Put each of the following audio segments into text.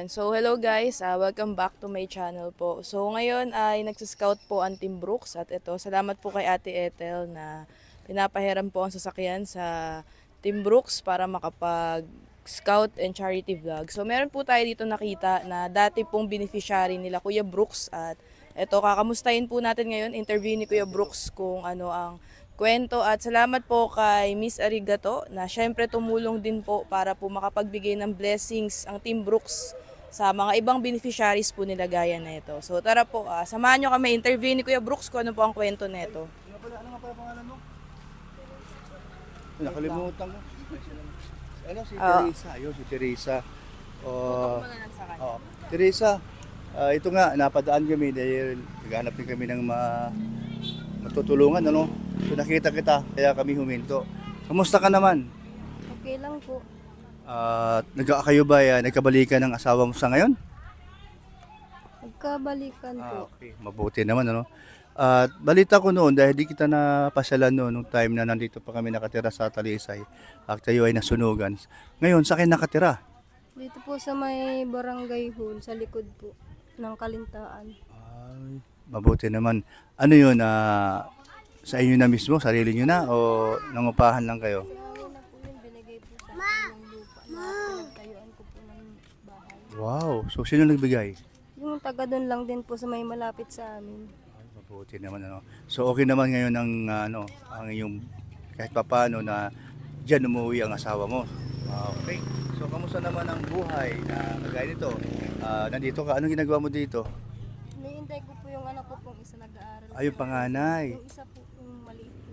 So hello guys, welcome back to my channel po. So ngayon ay nagsiscout po ang Team Brooks at ito, salamat po kay Ate Ethel na pinapahiram po ang sasakyan sa Team Brooks para makapag scout and charity vlog. So meron po tayo dito nakita na dati pong beneficiary nila Kuya Brooks at ito kakamustahin po natin ngayon, interview ni Kuya Brooks kung ano ang kwento at salamat po kay Miss Arigato na syempre tumulong din po para po makapagbigay ng blessings ang Team Brooks sa mga ibang beneficiaries po nila gaya na ito. So tara po, samahan nyo kami interview ni Kuya Brooks kung ano po ang kwento nito. Ano nga pala pangalan mo? Nakalimutan ko. Ano si Teresa? Ayun, si Teresa. Teresa, ito nga, napadaan kami dahil naghanap din kami ng matutulungan, ano? So nakita kita, kaya kami huminto. Kamusta ka naman? Okay lang po. Kayo ba nagkabalikan ng asawa mo sa ngayon? Magkabalikan po. Okay, mabuti naman, ano? At balita ko noon, dahil di kita napasyalan noon, nung time na nandito pa kami nakatira sa Talisay, at tayo ay nasunugan. Ngayon, sa akin nakatira? Dito po sa may barangay hall, sa likod po ng Kalintaan. Ay, mabuti naman. Ano yun, sa inyo na mismo, sarili nyo na, o nangupahan lang kayo? Sa amin na po yun, binigay po sa akin ng lupa na pinagtayuan ko po ng bahay. Wow, so sino nagbigay? Yung taga doon lang din po sa may malapit sa amin. Ay, mabuti naman, ano. So okay naman ngayon ang iyong kahit papaano na diyan umuwi ang asawa mo. Okay. So kamusta naman ang buhay na kagaya nito? Nandito ka, anong ginagawa mo dito? Iniintay ko po yung anak ko pong isa nag-aaral. Ay, yung panganay. Yung isa po yung maliit po.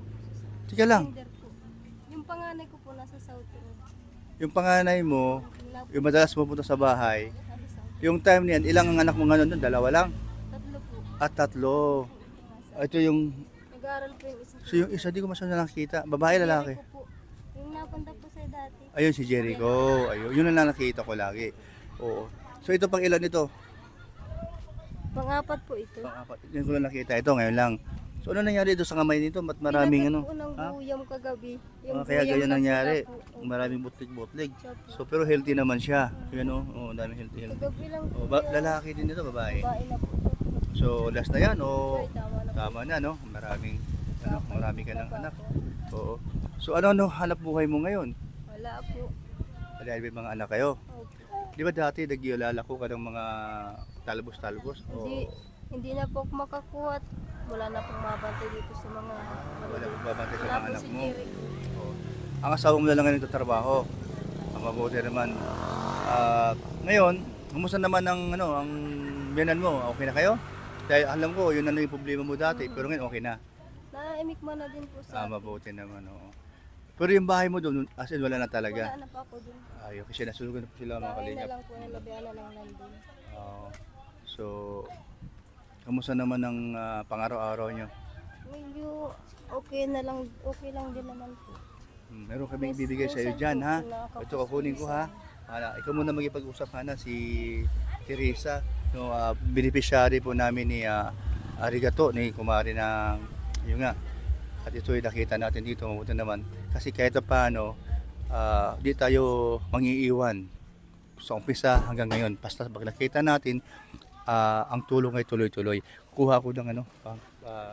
Tika lang, Kinder po. Yung panganay ko po nasa South Road. yung panganay mo, yung madalas pupunta sa bahay, Nasa South. yung time niyan, ilang ang anak mo nga nun? Dalawa lang? Tatlo po. At tatlo. Ito yung, Nag-aaral po yung isa. so yung isa di ko masyadong nakita. Babae, lalaki? Jericho po. Yung napunta po sa dati. Ayun si Jericho. Ayun, yun ang nakita ko lagi. Oo. So ito pang ilan ito? Pang-apat po ito. Pang-apat. Yun ko lang nakita. Ito ngayon lang. So ano nangyari doon sa kamay nito? Ba't maraming Pinagkat po ng Ha? guyam kagabi. Kaya guyam ganyan na nangyari. pula po. Maraming butlig-butlig. Siya po. So pero healthy naman siya. Yan o. Oo, daming healthy. Kagabi lang po. Lalaki din ito, babae. Babae na po. So last na yan o Ay, tama na po. tama na no? Marami ka ng anak. Oo. So ano hanap buhay mo ngayon? Wala po. Dahil may mga anak kayo. Opo. Di ba dati nagyalalako ka ng mga talbos-talbos? Hindi na po ako makakuha at wala na pong mabantay dito sa mga Wala pong babantay sa Wala mga po anak si mo. Jericho. Oo. Ang asawa mo na lang ngayon trabaho. Ang mabuti naman. Ngayon, kumusta naman ang biyanan mo? Okay na kayo? Dahil alam ko, yun yung problema mo dati, pero ngayon okay na. Naimik man na din po sa Mabuti naman, oo. Pero yung bahay mo doon, as in wala na talaga. wala na pa ako dun. Ayun, kasi nasunugan na po sila mga Bahay na kalingap. lang po nilabihan na lang nandun. Oo. So, kamusta naman ang pang-araw-araw nyo? Medyo okay lang din naman po. Meron kami ibibigay sa iyo dyan, ha? Ito, kukunin ko, ha? Ikaw muna magipag-usap, Hana, si Teresa, no, beneficiary po namin ni Arigato, ni Kumari ng, yun nga, at ito ay nakita natin dito, mabuti naman. Kasi kahit paano, di tayo mangiiwan sa umpisa hanggang ngayon. Basta pag nakita natin, ang tulong ay tuloy-tuloy. Kuha ko ng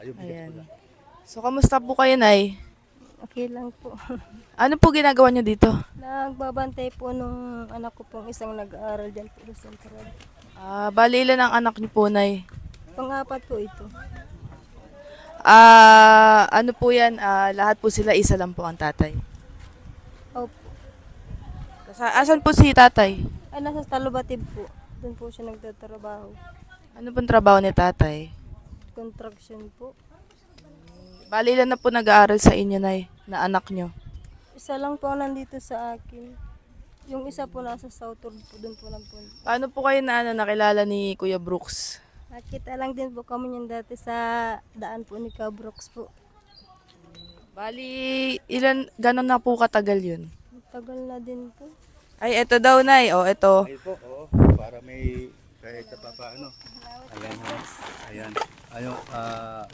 yung bigas ko Ayan. na. So kamusta po kayo, Nay? Okay lang po. Ano po ginagawa nyo dito? Nagbabantay po nung anak ko pong isang nag-aaral dyan po sa Central. Bali ilan ang anak niyo po, Nay? Pang-apat po ito. Ano po yan? Lahat po sila isa lang po ang tatay. Opo. Asan po si tatay? Ay, nasa Talubatib po. Doon po siya nagtatrabaho. Ano pong trabaho ni tatay? Construction po. Bali ilan na po nag-aaral sa inyo, Nay, na anak nyo? Isa lang po nandito sa akin. Yung isa po nasa South Road po, doon po nagpunta. Paano po kayo nakilala ni Kuya Brooks? Nakita lang din po kami yung dati sa daan po ni Cabrooks po. Bali, gano'n na po katagal yun? Tagal na din po. Ay, eto daw, Nay. O, eto. Ay po, oo. Para may kahit sa paano. Ayan, ha. Ayan.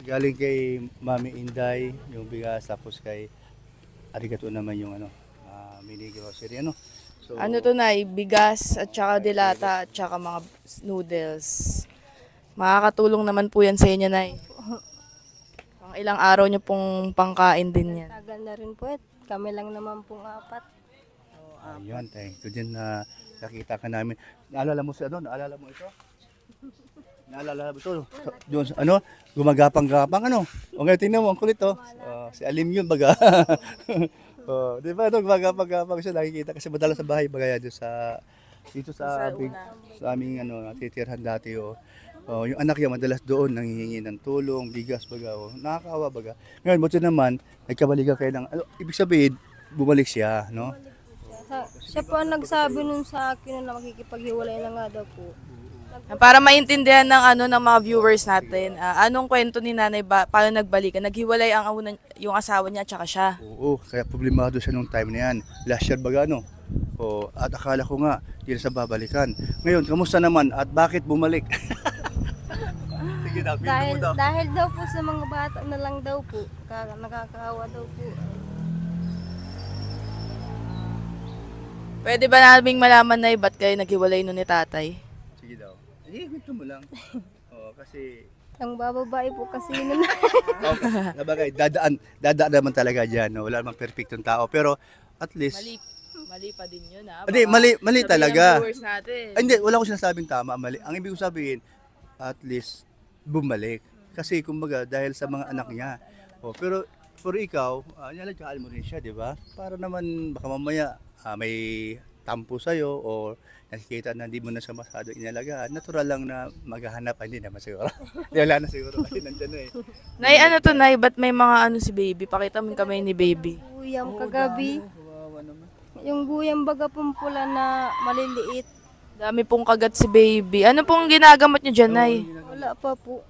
Galing kay Mami Inday, yung bigas, tapos kay Arigato naman yung mini grocery, So So, Ano to, Nay? Bigas at saka dilata at saka mga noodles. Makakatulong naman po yan sa inyo, Nay. Pang ilang araw nyo pong pangkain din yan. Tagal na rin po kami lang naman pong apat. ayun, tayo. Ito din na nakita ka namin. Naalala mo si ano? Naalala mo ito? Naalala mo ito? Doon, ano? Gumagapang-gapang, ano? O ngayon, tingnan mo, ang kulit, oh. Si Alim yun, baga. Di ba, ito, gumagapang-gapang siya. Nakikita kasi madalas sa bahay, baga yan, dito sa, sa aming, ano, titirhan dati, oh. Yung anak niya madalas doon nanghihingi ng tulong, bigas, baga, oh. Nakakaawa, baga. Ngayon, buti naman, nagkabalikan kayo ng, ano, ibig sabihin, bumalik siya, no? Siya po ang nagsabi nun sa akin na makikipaghiwalay na nga daw po. Para maintindihan ng ano ng mga viewers natin, anong kwento ni Nanay paano nagbalikan? Naghiwalay yung asawa niya at saka siya. Oo, kaya problemado siya nung time na yan. Last year baga, no? At akala ko nga, hindi na sa babalikan. Ngayon, kamusta naman at bakit bumalik? Sige daw, Dahil, mo daw. dahil daw po sa mga bata na lang daw po, nakakaawa daw po. Pwede ba naming malaman na ba't kayo naghiwalay nun ni tatay? Sige daw. Gusto mo lang. Kasi Ang bababae po kasi nun. nabagay, dadaan naman talaga dyan. No? Wala namang perfectong tao. Pero at least, Mali pa din yun, ha? hindi, mali talaga. Viewers natin. Ay, hindi, wala ko sinasabing tama, mali. Ang ibig ko sabihin, at least, bumalik. Kasi, kumbaga, dahil sa mga anak niya. Pero ikaw, nalagaan mo rin siya, di ba? Para naman, baka mamaya, may tampo sa'yo o nakikita na hindi mo na siya masyado inalagaan. Natural lang na maghahanap. Hindi naman siguro. Hindi, wala na siguro kasi nandyan na eh. Nay, ano to, Nay? Ba't may mga ano si baby? Pakita mo kami ni baby. Guyam kagabi. Kawawa naman. Yung guyam baga pong pula na maliliit. Dami pong kagat si baby. Ano pong ginagamot niyo dyan, Nay? Wala pa po.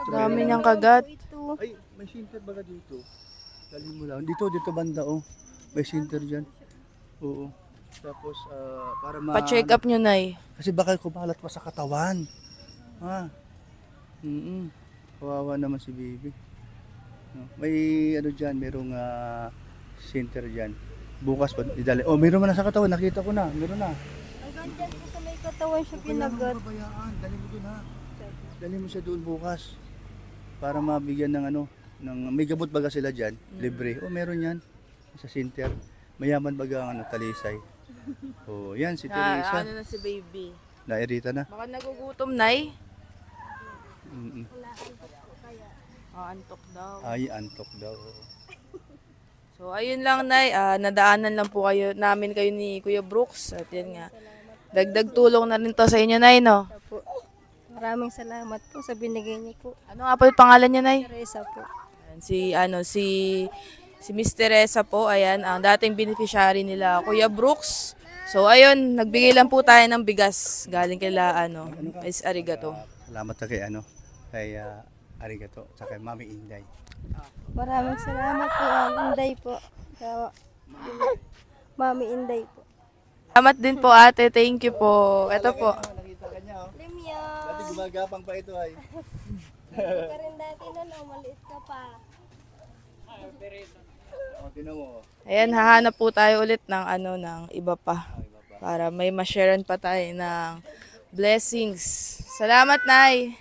Dami niyang kagat. Ito. Ay, may center baga dito. Dali mo lang. Dito banda oh. May center dyan. Oo. Tapos, para Pa-check up niyo, Nay. Kasi baka kumalat pa sa katawan. Kawawa naman si baby. No? May ano dyan, merong center dyan. Bukas pa idali. Oh, meron man na sa katawan. Nakita ko na. Meron na. Hanggang dyan po sa may katawan siya kinagat. Dali mo dun ha. Dali mo siya doon bukas. Para mabigyan ng ano. May gamot baga sila dyan. Libre. Oh, meron yan. Sa center. Mayaman baga ang talisay. Oh, yan si Teresa. Ano na si baby? Nairita na. Baka nagugutom, Nay. Mm-mm. Antok daw. Ay, antok daw. So, ayun lang, Nay. Nadaanan lang po namin kayo ni Kuya Brooks. At yan nga. Dagdag tulong na rin to sa inyo, Nay, no? Po. Maraming salamat po sa binigay niyo po. Ano nga po yung pangalan niya, Nay? Teresa po. Ayan, si Miss Teresa po, ayan, ang dating beneficiary nila, Kuya Brooks. So, ayun, nagbigay lang po tayo ng bigas galing kila, Miss Arigato. Salamat sa kay Arigato, sa kay Mami Inday. Maraming salamat po, Inday po. Mami Inday po. Salamat din po, ate. Thank you po. Ito po. Nakita ka niya, oh. Limya! Dati gumagapang pa ito ay. Ka rin dati na, maliit ka pa. Tinan mo. Ayan, hahanap po tayo ulit ng iba pa. Para may ma-sharean pa tayo ng blessings. Salamat, Nay.